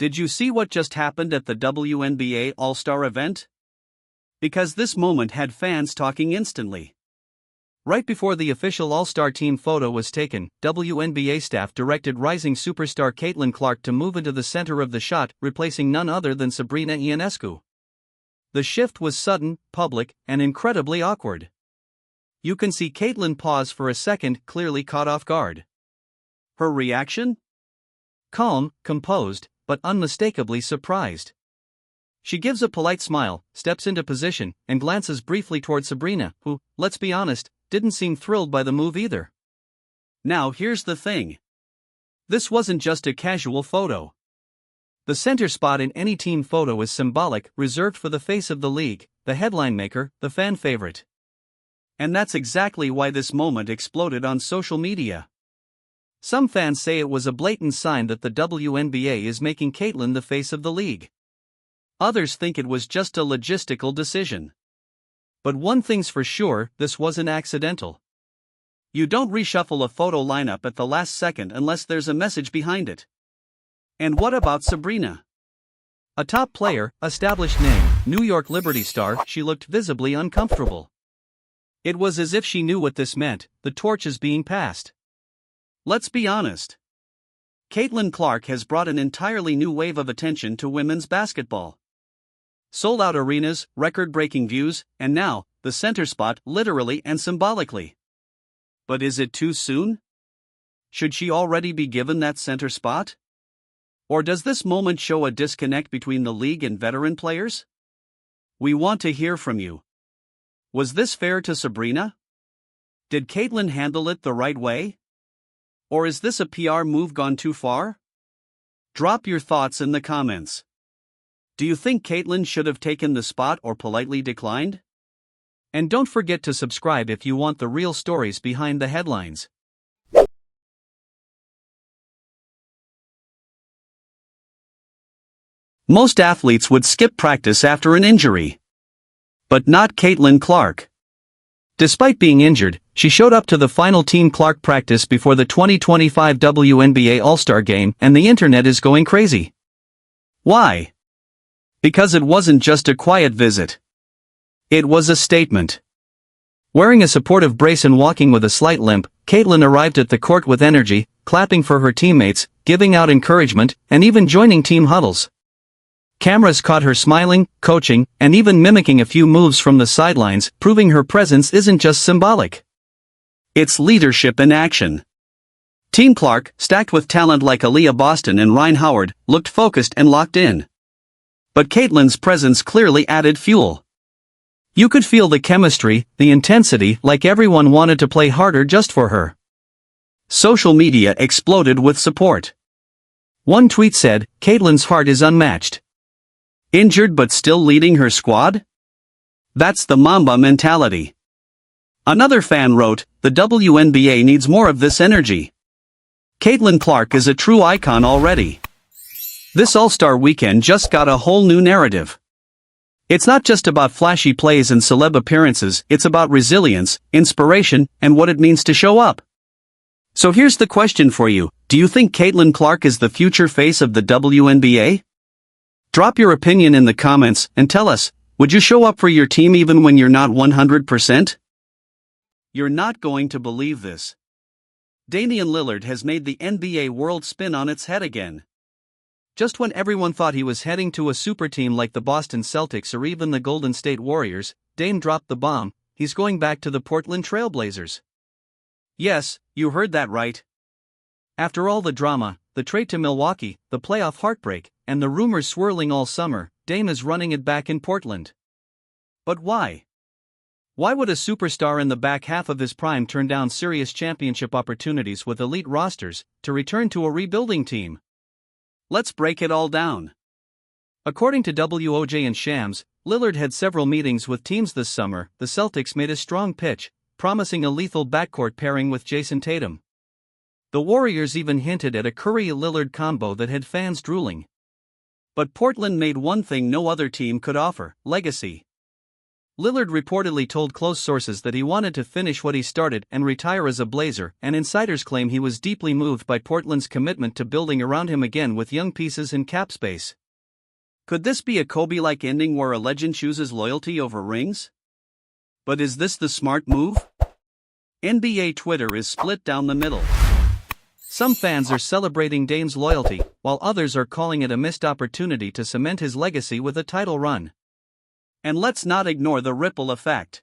Did you see what just happened at the WNBA All-Star event? Because this moment had fans talking instantly. Right before the official All-Star team photo was taken, WNBA staff directed rising superstar Caitlin Clark to move into the center of the shot, replacing none other than Sabrina Ionescu. The shift was sudden, public, and incredibly awkward. You can see Caitlin pause for a second, clearly caught off guard. Her reaction? Calm, composed, but unmistakably surprised. She gives a polite smile, steps into position, and glances briefly toward Sabrina, who, let's be honest, didn't seem thrilled by the move either. Now here's the thing. This wasn't just a casual photo. The center spot in any team photo is symbolic, reserved for the face of the league, the headline maker, the fan favorite. And that's exactly why this moment exploded on social media. Some fans say it was a blatant sign that the WNBA is making Caitlin the face of the league. Others think it was just a logistical decision. But one thing's for sure, this wasn't accidental. You don't reshuffle a photo lineup at the last second unless there's a message behind it. And what about Sabrina? A top player, established name, New York Liberty star, she looked visibly uncomfortable. It was as if she knew what this meant, the torch is being passed. Let's be honest. Caitlin Clark has brought an entirely new wave of attention to women's basketball. Sold-out arenas, record-breaking views, and now, the center spot, literally and symbolically. But is it too soon? Should she already be given that center spot? Or does this moment show a disconnect between the league and veteran players? We want to hear from you. Was this fair to Sabrina? Did Caitlin handle it the right way? Or is this a PR move gone too far? Drop your thoughts in the comments. Do you think Caitlin should have taken the spot or politely declined? And don't forget to subscribe if you want the real stories behind the headlines. Most athletes would skip practice after an injury. But not Caitlin Clark. Despite being injured, she showed up to the final Team Clark practice before the 2025 WNBA All-Star Game, and the internet is going crazy. Why? Because it wasn't just a quiet visit. It was a statement. Wearing a supportive brace and walking with a slight limp, Caitlin arrived at the court with energy, clapping for her teammates, giving out encouragement, and even joining team huddles. Cameras caught her smiling, coaching, and even mimicking a few moves from the sidelines, proving her presence isn't just symbolic. It's leadership in action. Team Clark, stacked with talent like Aaliyah Boston and Rhyne Howard, looked focused and locked in. But Caitlin's presence clearly added fuel. You could feel the chemistry, the intensity, like everyone wanted to play harder just for her. Social media exploded with support. One tweet said, "Caitlin's heart is unmatched. Injured but still leading her squad? That's the Mamba mentality." Another fan wrote, "The WNBA needs more of this energy. Caitlin Clark is a true icon already. This All-Star weekend just got a whole new narrative. It's not just about flashy plays and celeb appearances, it's about resilience, inspiration, and what it means to show up." So here's the question for you, do you think Caitlin Clark is the future face of the WNBA? Drop your opinion in the comments, and tell us, would you show up for your team even when you're not 100%? You're not going to believe this. Damian Lillard has made the NBA world spin on its head again. Just when everyone thought he was heading to a super team like the Boston Celtics or even the Golden State Warriors, Dame dropped the bomb, he's going back to the Portland Trail Blazers. Yes, you heard that right. After all the drama, the trade to Milwaukee, the playoff heartbreak, and the rumors swirling all summer, Dame is running it back in Portland. But why? Why would a superstar in the back half of his prime turn down serious championship opportunities with elite rosters, to return to a rebuilding team? Let's break it all down. According to WOJ and Shams, Lillard had several meetings with teams this summer. The Celtics made a strong pitch, promising a lethal backcourt pairing with Jason Tatum. The Warriors even hinted at a Curry-Lillard combo that had fans drooling. But Portland made one thing no other team could offer: legacy. Lillard reportedly told close sources that he wanted to finish what he started and retire as a Blazer, and insiders claim he was deeply moved by Portland's commitment to building around him again with young pieces and cap space. Could this be a Kobe-like ending where a legend chooses loyalty over rings? But is this the smart move? NBA Twitter is split down the middle. Some fans are celebrating Dame's loyalty, while others are calling it a missed opportunity to cement his legacy with a title run. And let's not ignore the ripple effect.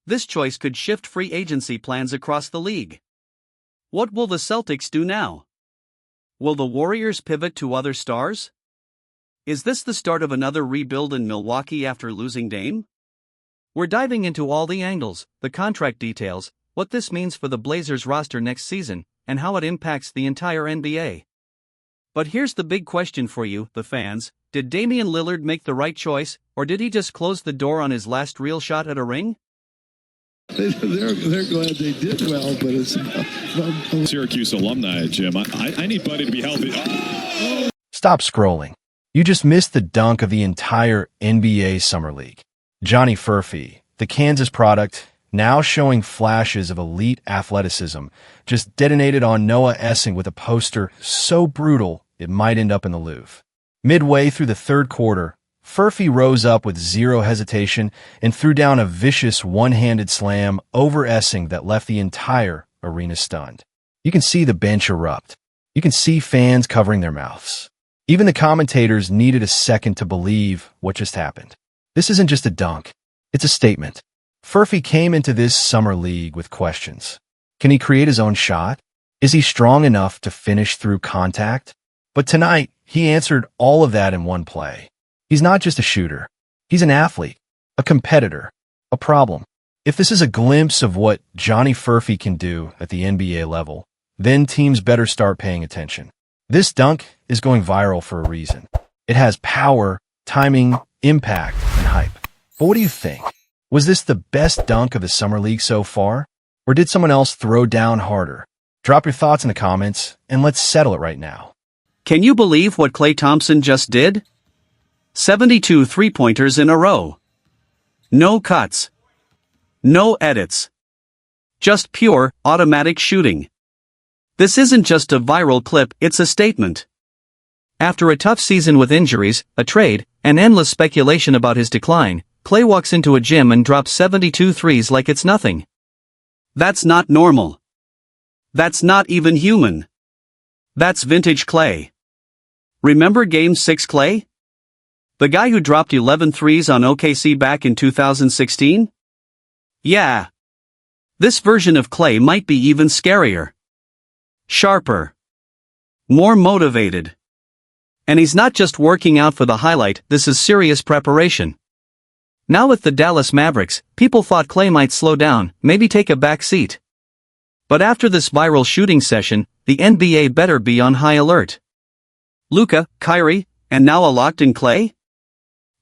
This choice could shift free agency plans across the league. What will the Celtics do now? Will the Warriors pivot to other stars? Is this the start of another rebuild in Milwaukee after losing Dame? We're diving into all the angles, the contract details, what this means for the Blazers roster next season, and how it impacts the entire NBA. But here's the big question for you, the fans. Did Damian Lillard make the right choice, or did he just close the door on his last real shot at a ring? They're glad they did well, but it's... Syracuse alumni, Jim. I need Buddy to be healthy. Oh! Stop scrolling. You just missed the dunk of the entire NBA Summer League. Johnny Furphy, the Kansas product, now showing flashes of elite athleticism, just detonated on Noah Essing with a poster so brutal it might end up in the Louvre. Midway through the third quarter, Furphy rose up with zero hesitation and threw down a vicious one-handed slam over Essing that left the entire arena stunned. You can see the bench erupt. You can see fans covering their mouths. Even the commentators needed a second to believe what just happened. This isn't just a dunk. It's a statement. Furphy came into this summer league with questions. Can he create his own shot? Is he strong enough to finish through contact? But tonight, he answered all of that in one play. He's not just a shooter. He's an athlete, a competitor, a problem. If this is a glimpse of what Johnny Furphy can do at the NBA level, then teams better start paying attention. This dunk is going viral for a reason. It has power, timing, impact, and hype. But what do you think? Was this the best dunk of the Summer League so far? Or did someone else throw down harder? Drop your thoughts in the comments, and let's settle it right now. Can you believe what Klay Thompson just did? 72 three-pointers in a row. No cuts. No edits. Just pure, automatic shooting. This isn't just a viral clip, it's a statement. After a tough season with injuries, a trade, and endless speculation about his decline, Klay walks into a gym and drops 72 threes like it's nothing. That's not normal. That's not even human. That's vintage Klay. Remember Game 6 Klay? The guy who dropped 11 threes on OKC back in 2016? Yeah. This version of Klay might be even scarier. Sharper. More motivated. And he's not just working out for the highlight, this is serious preparation. Now with the Dallas Mavericks, people thought Klay might slow down, maybe take a back seat. But after this viral shooting session, the NBA better be on high alert. Luka, Kyrie, and now a locked-in Klay?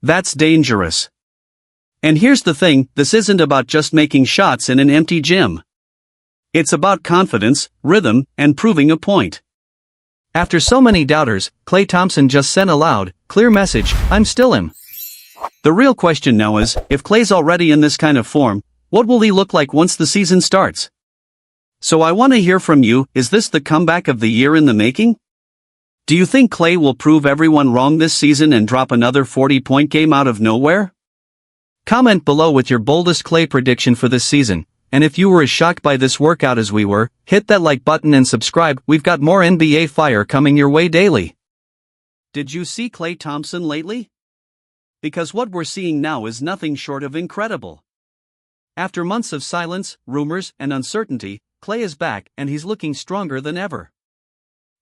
That's dangerous. And here's the thing, this isn't about just making shots in an empty gym. It's about confidence, rhythm, and proving a point. After so many doubters, Klay Thompson just sent a loud, clear message, I'm still him. The real question now is, if Klay's already in this kind of form, what will he look like once the season starts? So I want to hear from you, is this the comeback of the year in the making? Do you think Klay will prove everyone wrong this season and drop another 40-point game out of nowhere? Comment below with your boldest Klay prediction for this season, and if you were as shocked by this workout as we were, hit that like button and subscribe, we've got more NBA fire coming your way daily. Did you see Klay Thompson lately? Because what we're seeing now is nothing short of incredible. After months of silence, rumors, and uncertainty, Klay is back and he's looking stronger than ever.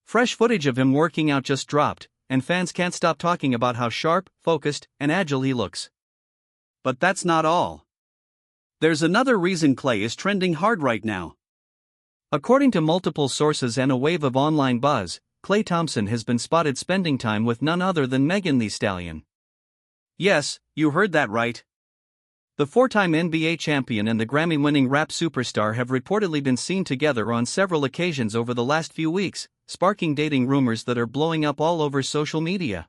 Fresh footage of him working out just dropped, and fans can't stop talking about how sharp, focused, and agile he looks. But that's not all. There's another reason Klay is trending hard right now. According to multiple sources and a wave of online buzz, Klay Thompson has been spotted spending time with none other than Megan Thee Stallion. Yes, you heard that right. The four-time NBA champion and the Grammy-winning rap superstar have reportedly been seen together on several occasions over the last few weeks, sparking dating rumors that are blowing up all over social media.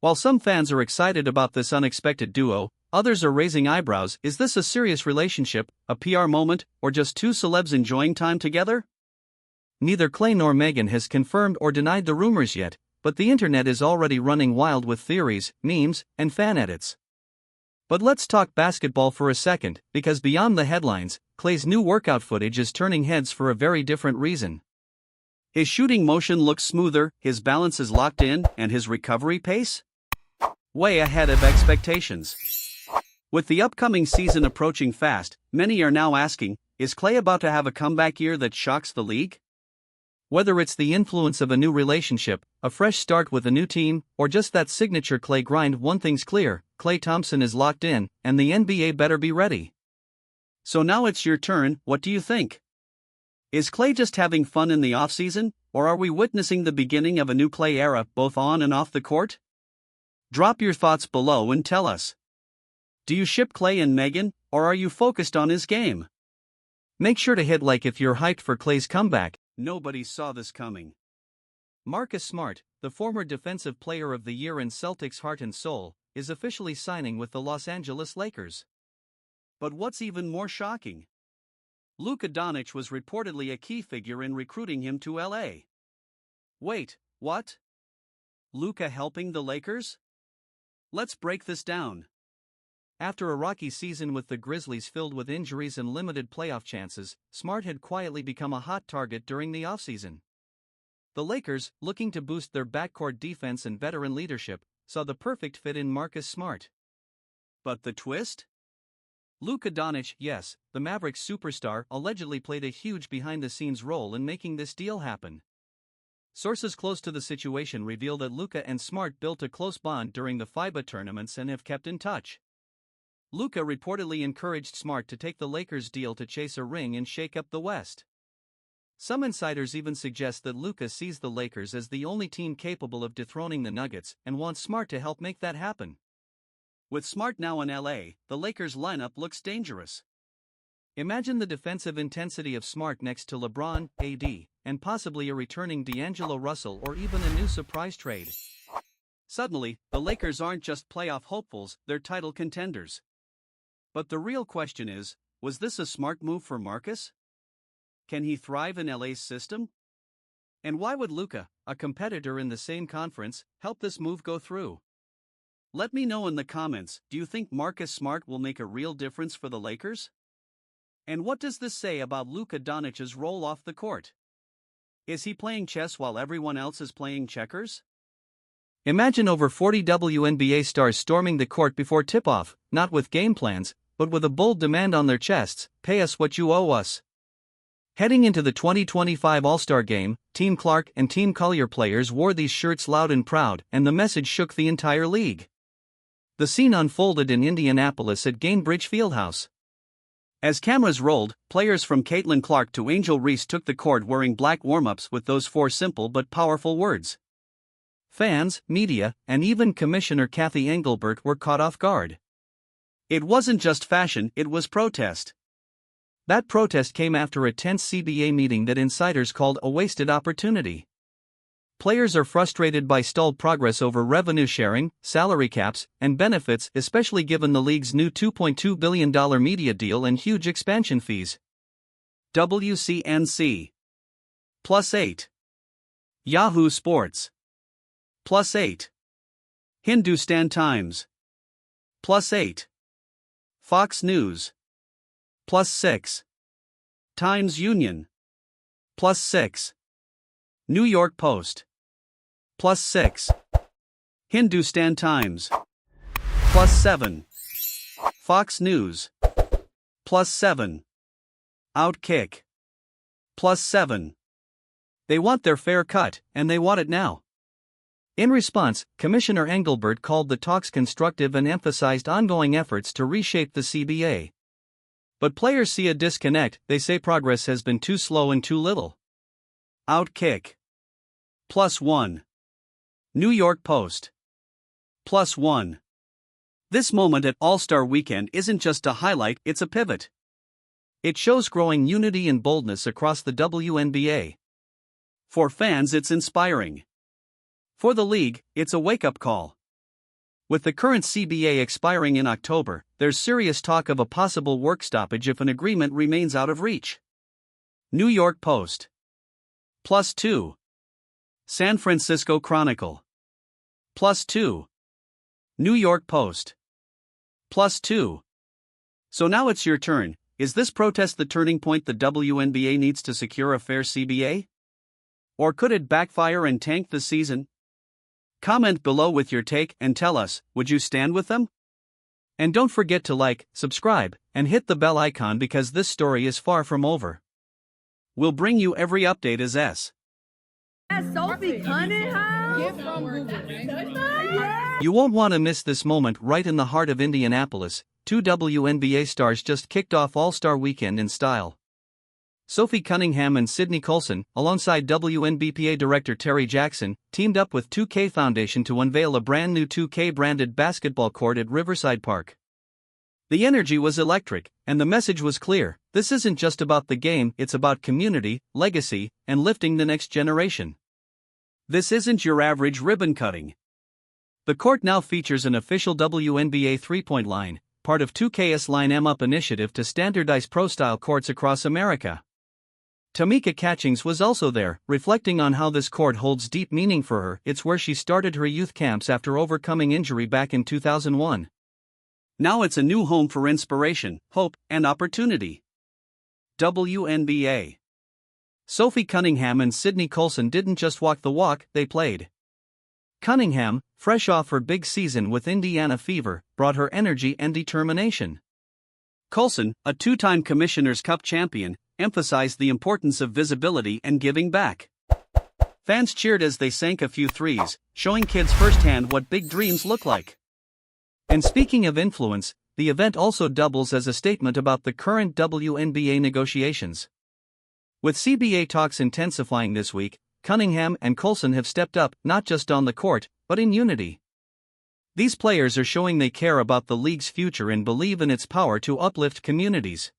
While some fans are excited about this unexpected duo, Others are raising eyebrows. Is this a serious relationship, a PR moment, or just two celebs enjoying time together? Neither Klay nor Megan has confirmed or denied the rumors yet, but the internet is already running wild with theories, memes, and fan edits. But let's talk basketball for a second, because beyond the headlines, Klay's new workout footage is turning heads for a very different reason. His shooting motion looks smoother, his balance is locked in, and his recovery pace? Way ahead of expectations. With the upcoming season approaching fast, many are now asking, is Klay about to have a comeback year that shocks the league? Whether it's the influence of a new relationship, a fresh start with a new team, or just that signature Klay grind, one thing's clear: Klay Thompson is locked in, and the NBA better be ready. So now it's your turn. What do you think? Is Klay just having fun in the offseason, or are we witnessing the beginning of a new Klay era both on and off the court? Drop your thoughts below and tell us. Do you ship Klay and Megan, or are you focused on his game? Make sure to hit like if you're hyped for Klay's comeback. Nobody saw this coming. Marcus Smart, the former Defensive Player of the Year and Celtics' heart and soul, is officially signing with the Los Angeles Lakers. But what's even more shocking? Luka Doncic was reportedly a key figure in recruiting him to LA. Wait, what? Luka helping the Lakers? Let's break this down. After a rocky season with the Grizzlies filled with injuries and limited playoff chances, Smart had quietly become a hot target during the offseason. The Lakers, looking to boost their backcourt defense and veteran leadership, saw the perfect fit in Marcus Smart. But the twist? Luka Doncic, yes, the Mavericks superstar, allegedly played a huge behind-the-scenes role in making this deal happen. Sources close to the situation reveal that Luka and Smart built a close bond during the FIBA tournaments and have kept in touch. Luka reportedly encouraged Smart to take the Lakers' deal to chase a ring and shake up the West. Some insiders even suggest that Luka sees the Lakers as the only team capable of dethroning the Nuggets and wants Smart to help make that happen. With Smart now in LA, the Lakers' lineup looks dangerous. Imagine the defensive intensity of Smart next to LeBron, AD, and possibly a returning D'Angelo Russell or even a new surprise trade. Suddenly, the Lakers aren't just playoff hopefuls, they're title contenders. But the real question is, was this a smart move for Marcus? Can he thrive in LA's system? And why would Luka, a competitor in the same conference, help this move go through? Let me know in the comments, do you think Marcus Smart will make a real difference for the Lakers? And what does this say about Luka Doncic's role off the court? Is he playing chess while everyone else is playing checkers? Imagine over 40 WNBA stars storming the court before tip-off, not with game plans, but with a bold demand on their chests: pay us what you owe us. Heading into the 2025 All-Star Game, Team Clark and Team Collier players wore these shirts loud and proud, and the message shook the entire league. The scene unfolded in Indianapolis at Gainbridge Fieldhouse. As cameras rolled, players from Caitlin Clark to Angel Reese took the court wearing black warm-ups with those four simple but powerful words. Fans, media, and even Commissioner Kathy Engelbert were caught off guard. It wasn't just fashion, it was protest. That protest came after a tense CBA meeting that insiders called a wasted opportunity. Players are frustrated by stalled progress over revenue sharing, salary caps, and benefits, especially given the league's new $2.2 billion media deal and huge expansion fees. WCNC. +8. Yahoo Sports. +8. Hindustan Times. +8. Fox News. +6. Times Union. +6. New York Post. +6. Hindustan Times. +7. Fox News. +7. Outkick. +7. They want their fair cut, and they want it now. In response, Commissioner Engelbert called the talks constructive and emphasized ongoing efforts to reshape the CBA. But players see a disconnect. They say progress has been too slow and too little. Outkick. +1. New York Post. +1. This moment at All-Star Weekend isn't just a highlight, it's a pivot. It shows growing unity and boldness across the WNBA. For fans, it's inspiring. For the league, it's a wake-up call. With the current CBA expiring in October, there's serious talk of a possible work stoppage if an agreement remains out of reach. New York Post. +2. San Francisco Chronicle. +2. New York Post. +2. So now it's your turn. Is this protest the turning point the WNBA needs to secure a fair CBA? Or could it backfire and tank the season? Comment below with your take and tell us, would you stand with them? And don't forget to like, subscribe, and hit the bell icon because this story is far from over. We'll bring you every update as S. Sophie Cunningham? You won't want to miss this moment right in the heart of Indianapolis. Two WNBA stars just kicked off All-Star Weekend in style. Sophie Cunningham and Sydney Colson, alongside WNBPA Director Terry Jackson, teamed up with 2K Foundation to unveil a brand new 2K-branded basketball court at Riverside Park. The energy was electric, and the message was clear: this isn't just about the game, it's about community, legacy, and lifting the next generation. This isn't your average ribbon cutting. The court now features an official WNBA three-point line, part of 2K's Line M Up initiative to standardize pro-style courts across America. Tamika Catchings was also there, reflecting on how this court holds deep meaning for her. It's where she started her youth camps after overcoming injury back in 2001. Now it's a new home for inspiration, hope, and opportunity. WNBA. Sophie Cunningham and Sydney Colson didn't just walk the walk, they played. Cunningham, fresh off her big season with Indiana Fever, brought her energy and determination. Colson, a two-time Commissioner's Cup champion, emphasized the importance of visibility and giving back. Fans cheered as they sank a few threes, showing kids firsthand what big dreams look like. And speaking of influence, the event also doubles as a statement about the current WNBA negotiations. With CBA talks intensifying this week, Cunningham and Colson have stepped up, not just on the court, but in unity. These players are showing they care about the league's future and believe in its power to uplift communities.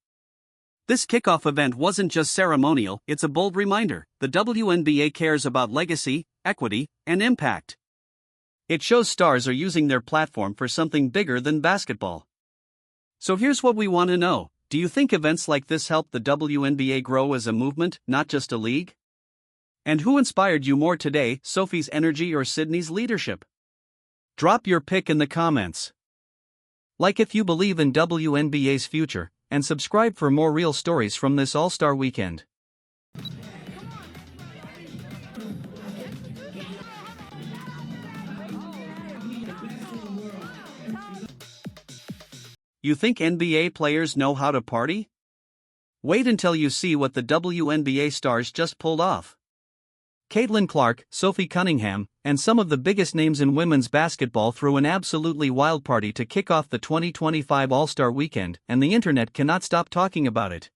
This kickoff event wasn't just ceremonial, it's a bold reminder: the WNBA cares about legacy, equity, and impact. It shows stars are using their platform for something bigger than basketball. So here's what we want to know: do you think events like this help the WNBA grow as a movement, not just a league? And who inspired you more today, Sophie's energy or Sydney's leadership? Drop your pick in the comments. Like if you believe in WNBA's future, and subscribe for more real stories from this All-Star Weekend. You think NBA players know how to party? Wait until you see what the WNBA stars just pulled off. Caitlin Clark, Sophie Cunningham, and some of the biggest names in women's basketball threw an absolutely wild party to kick off the 2025 All-Star Weekend, and the internet cannot stop talking about it.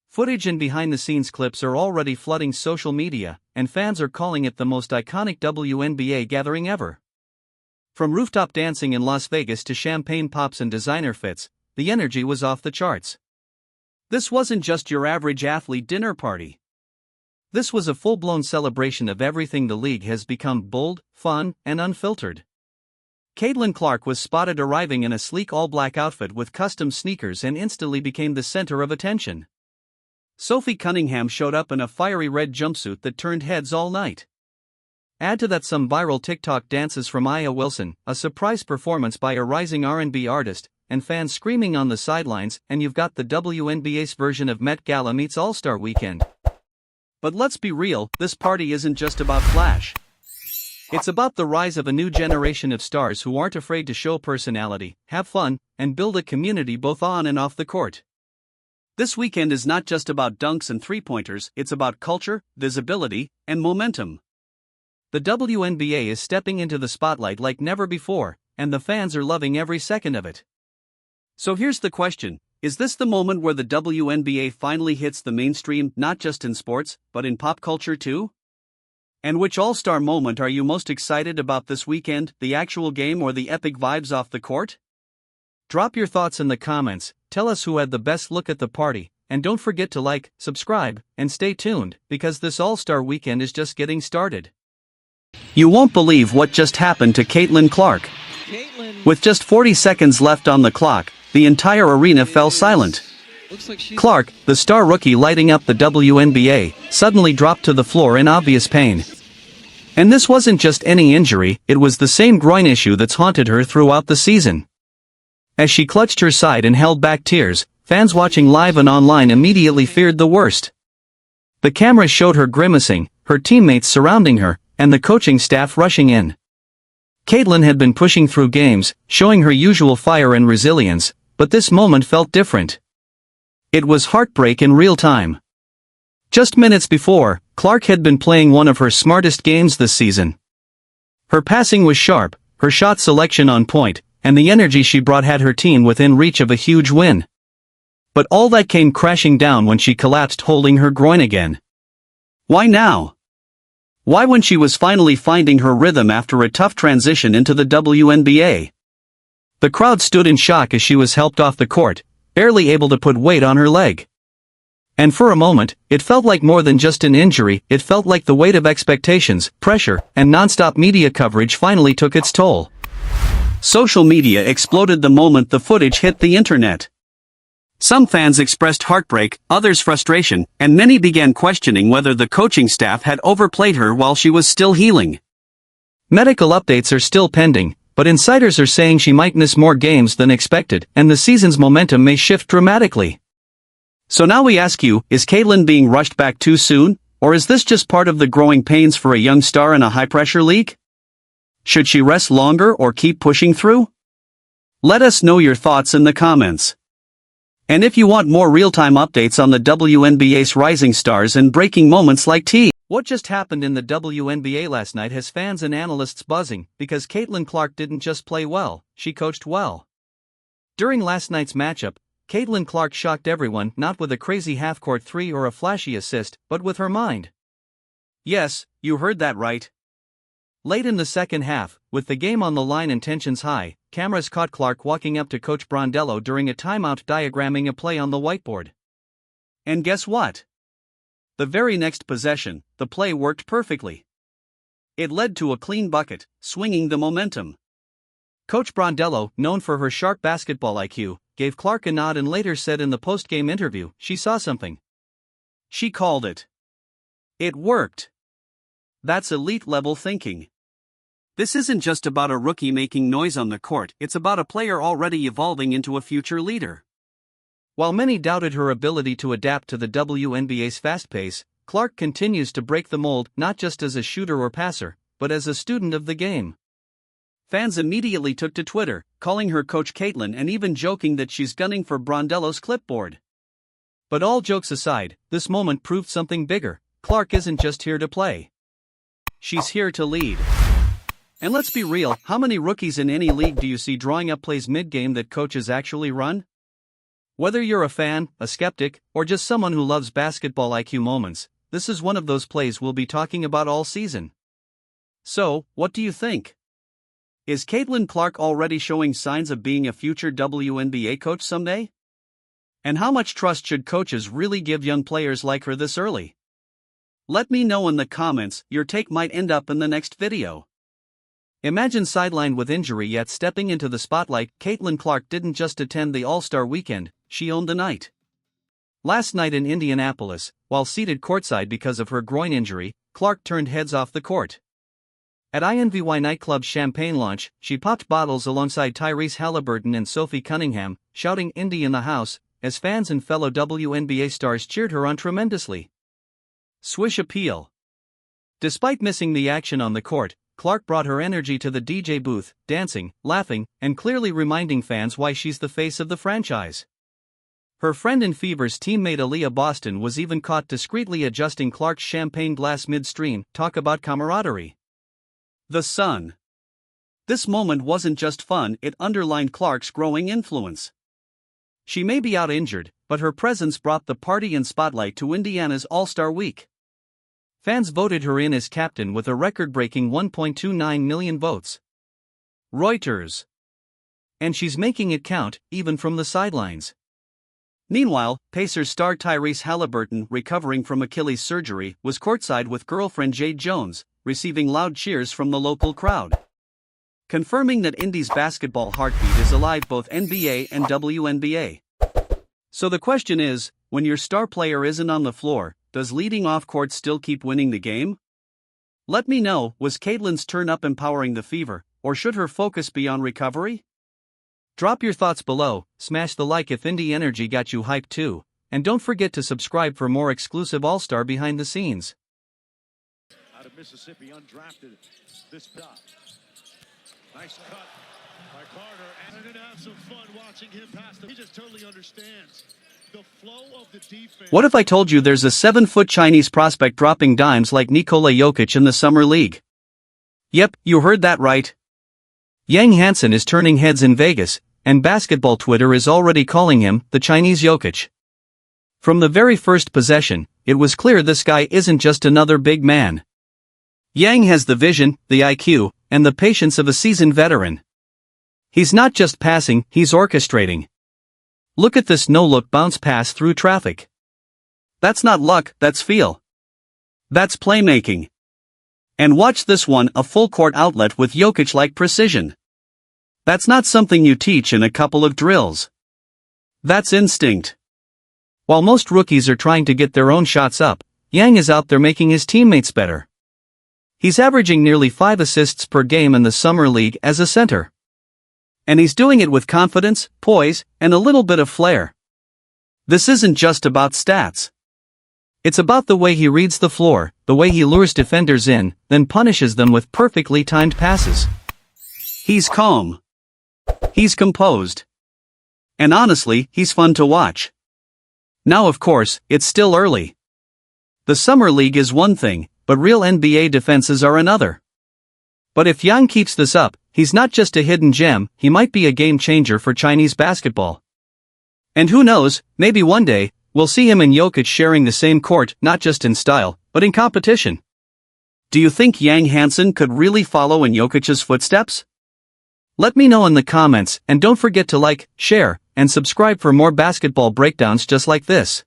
Footage and behind-the-scenes clips are already flooding social media, and fans are calling it the most iconic WNBA gathering ever. From rooftop dancing in Las Vegas to champagne pops and designer fits, the energy was off the charts. This wasn't just your average athlete dinner party. This was a full-blown celebration of everything the league has become: bold, fun, and unfiltered. Caitlin Clark was spotted arriving in a sleek all-black outfit with custom sneakers and instantly became the center of attention. Sophie Cunningham showed up in a fiery red jumpsuit that turned heads all night. Add to that some viral TikTok dances from Aya Wilson, a surprise performance by a rising R&B artist, and fans screaming on the sidelines, and you've got the WNBA's version of Met Gala meets All-Star Weekend. But let's be real, this party isn't just about flash. It's about the rise of a new generation of stars who aren't afraid to show personality, have fun, and build a community both on and off the court. This weekend is not just about dunks and three-pointers, it's about culture, visibility, and momentum. The WNBA is stepping into the spotlight like never before, and the fans are loving every second of it. So here's the question: is this the moment where the WNBA finally hits the mainstream, not just in sports, but in pop culture too? And which All-Star moment are you most excited about this weekend, the actual game or the epic vibes off the court? Drop your thoughts in the comments, tell us who had the best look at the party, and don't forget to like, subscribe, and stay tuned, because this All-Star Weekend is just getting started. You won't believe what just happened to Caitlin Clark. With just 40 seconds left on the clock, the entire arena fell silent. Clark, the star rookie lighting up the WNBA, suddenly dropped to the floor in obvious pain. And this wasn't just any injury, it was the same groin issue that's haunted her throughout the season. As she clutched her side and held back tears, fans watching live and online immediately feared the worst. The cameras showed her grimacing, her teammates surrounding her, and the coaching staff rushing in. Caitlin had been pushing through games, showing her usual fire and resilience, but this moment felt different. It was heartbreak in real time. Just minutes before, Clark had been playing one of her smartest games this season. Her passing was sharp, her shot selection on point, and the energy she brought had her team within reach of a huge win. But all that came crashing down when she collapsed holding her groin again. Why now? Why when she was finally finding her rhythm after a tough transition into the WNBA? The crowd stood in shock as she was helped off the court, barely able to put weight on her leg. And for a moment, it felt like more than just an injury, it felt like the weight of expectations, pressure, and non-stop media coverage finally took its toll. Social media exploded the moment the footage hit the internet. Some fans expressed heartbreak, others frustration, and many began questioning whether the coaching staff had overplayed her while she was still healing. Medical updates are still pending, but insiders are saying she might miss more games than expected, and the season's momentum may shift dramatically. So now we ask you, is Caitlin being rushed back too soon, or is this just part of the growing pains for a young star in a high-pressure league? Should she rest longer or keep pushing through? Let us know your thoughts in the comments. And if you want more real-time updates on the WNBA's rising stars and breaking moments like what just happened in the WNBA last night has fans and analysts buzzing, because Caitlin Clark didn't just play well, she coached well. During last night's matchup, Caitlin Clark shocked everyone not with a crazy half-court three or a flashy assist, but with her mind. Yes, you heard that right. Late in the second half, with the game on the line and tensions high, cameras caught Clark walking up to Coach Brondello during a timeout diagramming a play on the whiteboard. And guess what? The very next possession, the play worked perfectly. It led to a clean bucket, swinging the momentum. Coach Brondello, known for her sharp basketball IQ, gave Clark a nod and later said in the post-game interview she saw something. She called it. It worked. That's elite-level thinking. This isn't just about a rookie making noise on the court, it's about a player already evolving into a future leader. While many doubted her ability to adapt to the WNBA's fast pace, Clark continues to break the mold not just as a shooter or passer, but as a student of the game. Fans immediately took to Twitter, calling her Coach Caitlin and even joking that she's gunning for Brondello's clipboard. But all jokes aside, this moment proved something bigger. Clark isn't just here to play. She's here to lead. And let's be real, how many rookies in any league do you see drawing up plays mid-game that coaches actually run? Whether you're a fan, a skeptic, or just someone who loves basketball IQ moments, this is one of those plays we'll be talking about all season. So, what do you think? Is Caitlin Clark already showing signs of being a future WNBA coach someday? And how much trust should coaches really give young players like her this early? Let me know in the comments, your take might end up in the next video. Imagine sidelined with injury yet stepping into the spotlight. Caitlin Clark didn't just attend the All-Star weekend, she owned the night. Last night in Indianapolis, while seated courtside because of her groin injury, Clark turned heads off the court. At INVY nightclub's champagne launch, she popped bottles alongside Tyrese Halliburton and Sophie Cunningham, shouting "Indy in the house," as fans and fellow WNBA stars cheered her on tremendously. Swish appeal. Despite missing the action on the court, Clark brought her energy to the DJ booth, dancing, laughing, and clearly reminding fans why she's the face of the franchise. Her friend and Fever's teammate Aaliyah Boston was even caught discreetly adjusting Clark's champagne glass midstream. Talk about camaraderie. The Sun. This moment wasn't just fun, it underlined Clark's growing influence. She may be out injured, but her presence brought the party and spotlight to Indiana's All-Star Week. Fans voted her in as captain with a record-breaking 1.29 million votes. Reuters. And she's making it count, even from the sidelines. Meanwhile, Pacers star Tyrese Halliburton, recovering from Achilles surgery, was courtside with girlfriend Jade Jones, receiving loud cheers from the local crowd. confirming that Indy's basketball heartbeat is alive both NBA and WNBA. So the question is, when your star player isn't on the floor, does leading off court still keep winning the game? Let me know, was Caitlin's turn up empowering the Fever, or should her focus be on recovery? Drop your thoughts below, smash the like if Indy energy got you hyped too, and don't forget to subscribe for more exclusive All-Star behind the scenes. Out of Mississippi, undrafted, this shot. Nice cut by Carter. And they're going to have some fun watching him pass them. He just totally understands the flow of the defense. What if I told you there's a 7-foot Chinese prospect dropping dimes like Nikola Jokic in the Summer League? Yep, you heard that right. Yang Hansen is turning heads in Vegas, and basketball Twitter is already calling him the Chinese Jokic. From the very first possession, it was clear this guy isn't just another big man. Yang has the vision, the IQ, and the patience of a seasoned veteran. He's not just passing, he's orchestrating. Look at this no-look bounce pass through traffic. That's not luck, that's feel. That's playmaking. And watch this one, a full-court outlet with Jokic-like precision. That's not something you teach in a couple of drills. That's instinct. While most rookies are trying to get their own shots up, Yang is out there making his teammates better. He's averaging nearly 5 assists per game in the Summer League as a center. And he's doing it with confidence, poise, and a little bit of flair. This isn't just about stats. It's about the way he reads the floor, the way he lures defenders in, then punishes them with perfectly timed passes. He's calm. He's composed. And honestly, he's fun to watch. Now of course, it's still early. The Summer League is one thing, but real NBA defenses are another. But if Yang keeps this up, he's not just a hidden gem, he might be a game changer for Chinese basketball. And who knows, maybe one day, we'll see him and Jokic sharing the same court, not just in style, but in competition. Do you think Yang Hansen could really follow in Jokic's footsteps? Let me know in the comments, and don't forget to like, share, and subscribe for more basketball breakdowns just like this.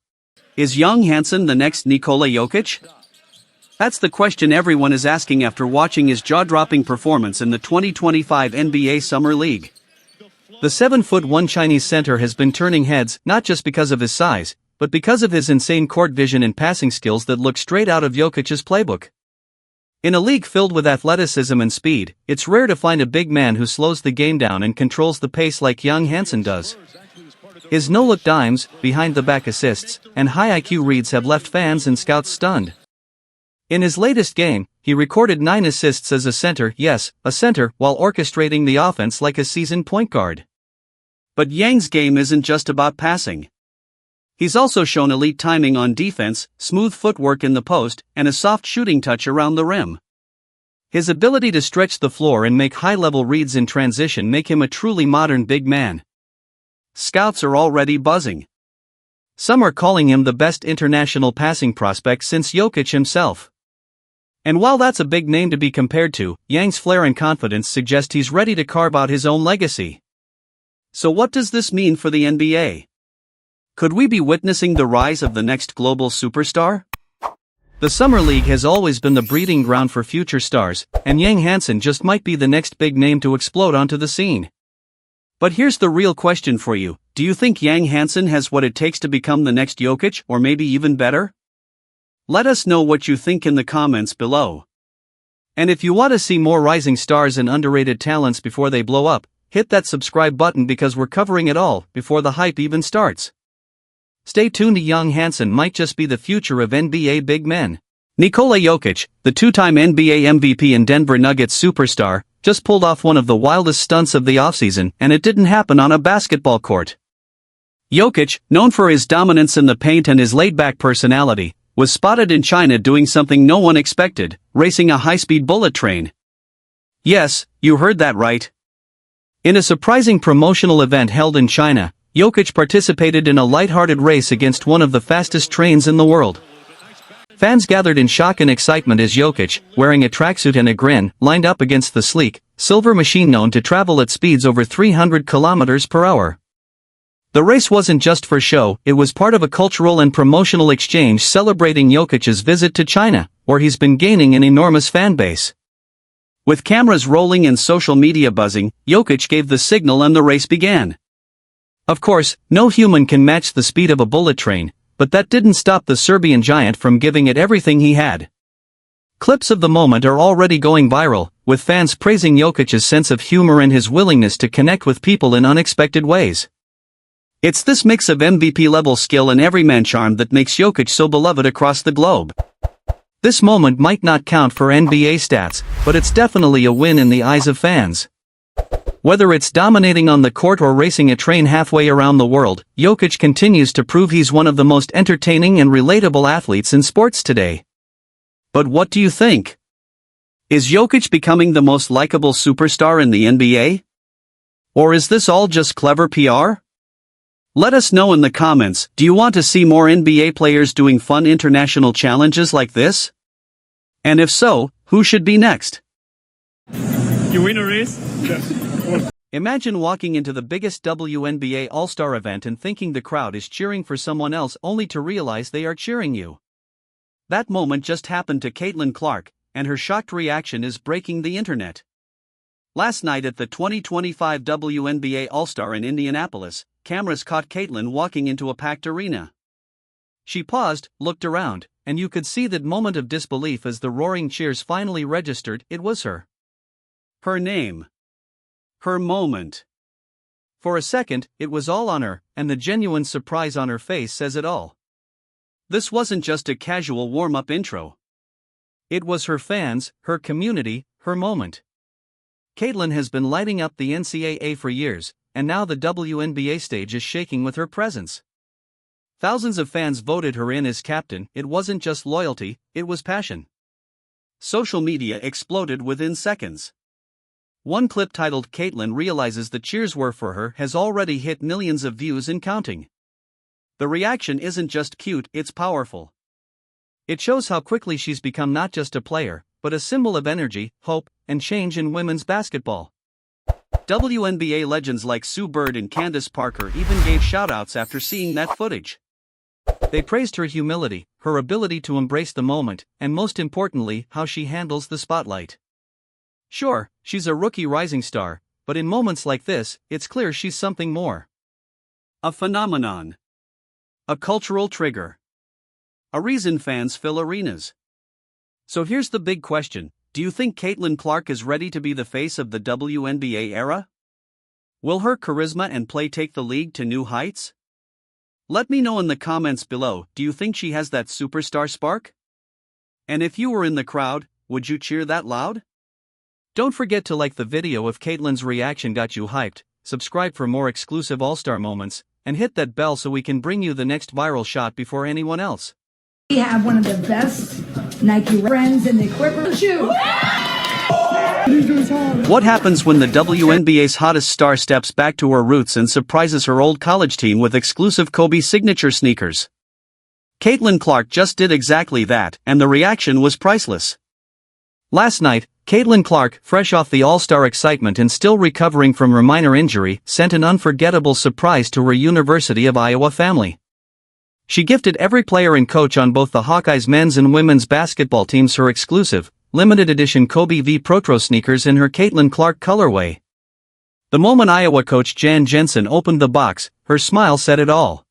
Is Yang Hansen the next Nikola Jokic? That's the question everyone is asking after watching his jaw-dropping performance in the 2025 NBA Summer League. The 7'1" Chinese center has been turning heads not just because of his size, but because of his insane court vision and passing skills that look straight out of Jokic's playbook. In a league filled with athleticism and speed, it's rare to find a big man who slows the game down and controls the pace like Yang Hansen does. His no-look dimes, behind-the-back assists, and high IQ reads have left fans and scouts stunned. In his latest game, he recorded 9 assists as a center, yes, a center, while orchestrating the offense like a seasoned point guard. But Yang's game isn't just about passing. He's also shown elite timing on defense, smooth footwork in the post, and a soft shooting touch around the rim. His ability to stretch the floor and make high-level reads in transition make him a truly modern big man. Scouts are already buzzing. Some are calling him the best international passing prospect since Jokic himself. And while that's a big name to be compared to, Yang's flair and confidence suggest he's ready to carve out his own legacy. So what does this mean for the NBA? Could we be witnessing the rise of the next global superstar? The Summer League has always been the breeding ground for future stars, and Yang Hansen just might be the next big name to explode onto the scene. But here's the real question for you, do you think Yang Hansen has what it takes to become the next Jokic, or maybe even better? Let us know what you think in the comments below. And if you want to see more rising stars and underrated talents before they blow up, hit that subscribe button because we're covering it all before the hype even starts. Stay tuned, Yang Hansen might just be the future of NBA big men. Nikola Jokic, the 2-time NBA MVP and Denver Nuggets superstar, just pulled off one of the wildest stunts of the offseason, and it didn't happen on a basketball court. Jokic, known for his dominance in the paint and his laid-back personality, was spotted in China doing something no one expected, racing a high-speed bullet train. Yes, you heard that right. In a surprising promotional event held in China, Jokic participated in a lighthearted race against one of the fastest trains in the world. Fans gathered in shock and excitement as Jokic, wearing a tracksuit and a grin, lined up against the sleek, silver machine known to travel at speeds over 300 kilometers per hour. The race wasn't just for show, it was part of a cultural and promotional exchange celebrating Jokic's visit to China, where he's been gaining an enormous fan base. With cameras rolling and social media buzzing, Jokic gave the signal and the race began. Of course, no human can match the speed of a bullet train, but that didn't stop the Serbian giant from giving it everything he had. Clips of the moment are already going viral, with fans praising Jokic's sense of humor and his willingness to connect with people in unexpected ways. It's this mix of MVP-level skill and everyman charm that makes Jokic so beloved across the globe. This moment might not count for NBA stats, but it's definitely a win in the eyes of fans. Whether it's dominating on the court or racing a train halfway around the world, Jokic continues to prove he's one of the most entertaining and relatable athletes in sports today. But what do you think? Is Jokic becoming the most likable superstar in the NBA? Or is this all just clever PR? Let us know in the comments. Do you want to see more NBA players doing fun international challenges like this? And if so, who should be next? You win a race? Imagine walking into the biggest WNBA All-Star event and thinking the crowd is cheering for someone else only to realize they are cheering you. That moment just happened to Caitlin Clark, and her shocked reaction is breaking the internet. Last night at the 2025 WNBA All-Star in Indianapolis, cameras caught Caitlin walking into a packed arena. She paused, looked around, and you could see that moment of disbelief as the roaring cheers finally registered. It was her. Her name. Her moment. For a second, it was all on her, and the genuine surprise on her face says it all. This wasn't just a casual warm-up intro. It was her fans, her community, her moment. Caitlin has been lighting up the NCAA for years, and now the WNBA stage is shaking with her presence. Thousands of fans voted her in as captain. It wasn't just loyalty, it was passion. Social media exploded within seconds. One clip titled "Caitlin Realizes the Cheers Were for Her" has already hit millions of views and counting. The reaction isn't just cute, it's powerful. It shows how quickly she's become not just a player, but a symbol of energy, hope, and change in women's basketball. WNBA legends like Sue Bird and Candace Parker even gave shoutouts after seeing that footage. They praised her humility, her ability to embrace the moment, and most importantly, how she handles the spotlight. Sure, she's a rookie rising star, but in moments like this, it's clear she's something more. A phenomenon. A cultural trigger. A reason fans fill arenas. So here's the big question. Do you think Caitlin Clark is ready to be the face of the WNBA era? Will her charisma and play take the league to new heights? Let me know in the comments below. Do you think she has that superstar spark? And if you were in the crowd, would you cheer that loud? Don't forget to like the video if Caitlin's reaction got you hyped, subscribe for more exclusive All-Star moments, and hit that bell so we can bring you the next viral shot before anyone else. We have one of the best Nike friends in the equipment shoe. What happens when the WNBA's hottest star steps back to her roots and surprises her old college team with exclusive Kobe signature sneakers? Caitlin Clark just did exactly that, and the reaction was priceless. Last night, Caitlin Clark, fresh off the All-Star excitement and still recovering from her minor injury, sent an unforgettable surprise to her University of Iowa family. She gifted every player and coach on both the Hawkeyes men's and women's basketball teams her exclusive, limited edition Kobe v Protro sneakers in her Caitlin Clark colorway. The moment Iowa coach Jan Jensen opened the box, her smile said it all.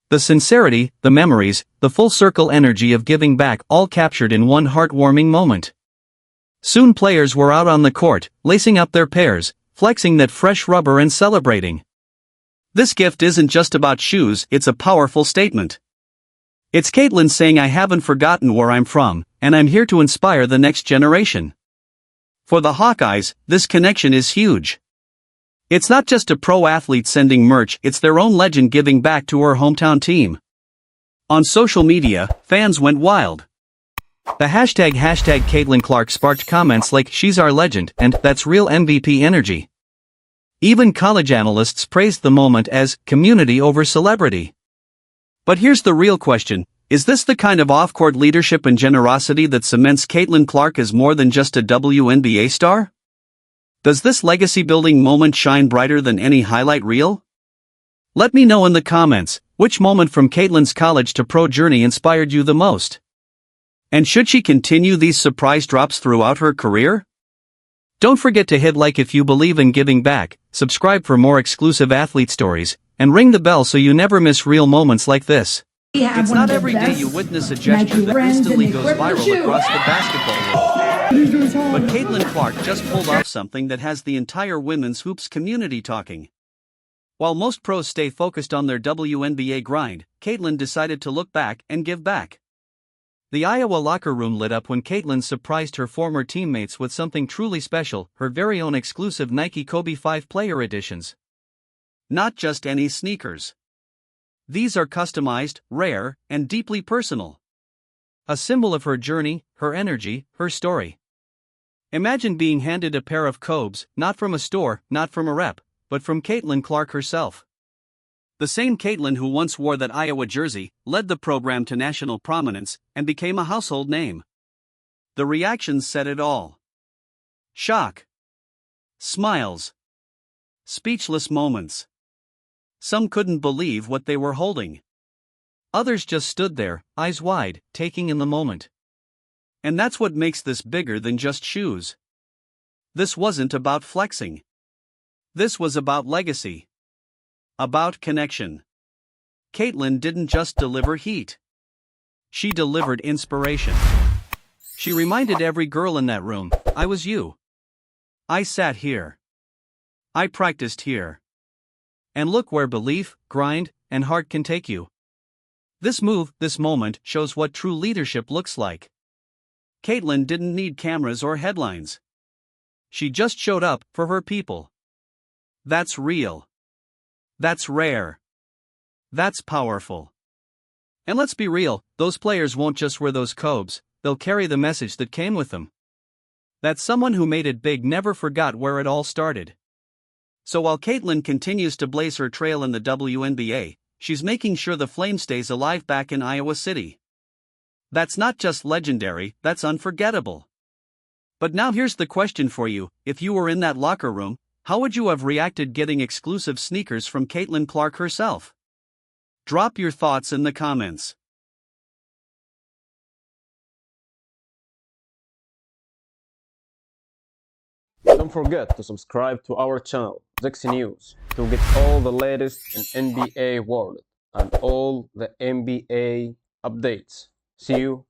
The sincerity, the memories, the full-circle energy of giving back, all captured in one heartwarming moment. Soon players were out on the court, lacing up their pairs, flexing that fresh rubber and celebrating. This gift isn't just about shoes, it's a powerful statement. It's Caitlin saying, "I haven't forgotten where I'm from, and I'm here to inspire the next generation." For the Hawkeyes, this connection is huge. It's not just a pro athlete sending merch, it's their own legend giving back to her hometown team. On social media, fans went wild. The hashtag Caitlin Clark sparked comments like "She's our legend" and "That's real MVP energy." Even college analysts praised the moment as community over celebrity. But here's the real question, is this the kind of off-court leadership and generosity that cements Caitlin Clark as more than just a WNBA star? Does this legacy-building moment shine brighter than any highlight reel? Let me know in the comments, which moment from Caitlin's college to pro journey inspired you the most? And should she continue these surprise drops throughout her career? Don't forget to hit like if you believe in giving back, subscribe for more exclusive athlete stories, and ring the bell so you never miss real moments like this. We have It's one not of the every day best you witness a gesture Nike that brands in instantly the goes equipment viral shoe. across the basketball world. But Caitlin Clark just pulled off something that has the entire women's hoops community talking. While most pros stay focused on their WNBA grind, Caitlin decided to look back and give back. The Iowa locker room lit up when Caitlin surprised her former teammates with something truly special, her very own exclusive Nike Kobe 5 player editions. Not just any sneakers. These are customized, rare, and deeply personal. A symbol of her journey, her energy, her story. Imagine being handed a pair of Kobes, not from a store, not from a rep, but from Caitlin Clark herself. The same Caitlin who once wore that Iowa jersey, led the program to national prominence, and became a household name. The reactions said it all. Shock. Smiles. Speechless moments. Some couldn't believe what they were holding. Others just stood there, eyes wide, taking in the moment. And that's what makes this bigger than just shoes. This wasn't about flexing. This was about legacy. About connection. Caitlin didn't just deliver heat. She delivered inspiration. She reminded every girl in that room, I was you. I sat here. I practiced here. And look where belief, grind, and heart can take you. This move, this moment, shows what true leadership looks like. Caitlin didn't need cameras or headlines. She just showed up for her people. That's real. That's rare. That's powerful. And let's be real, those players won't just wear those Kobes, they'll carry the message that came with them. That someone who made it big never forgot where it all started. So while Caitlin continues to blaze her trail in the WNBA, she's making sure the flame stays alive back in Iowa City. That's not just legendary, that's unforgettable. But now here's the question for you, if you were in that locker room, how would you have reacted getting exclusive sneakers from Caitlin Clark herself? Drop your thoughts in the comments. Don't forget to subscribe to our channel, Zexy News, to get all the latest in NBA world and all the NBA updates. See you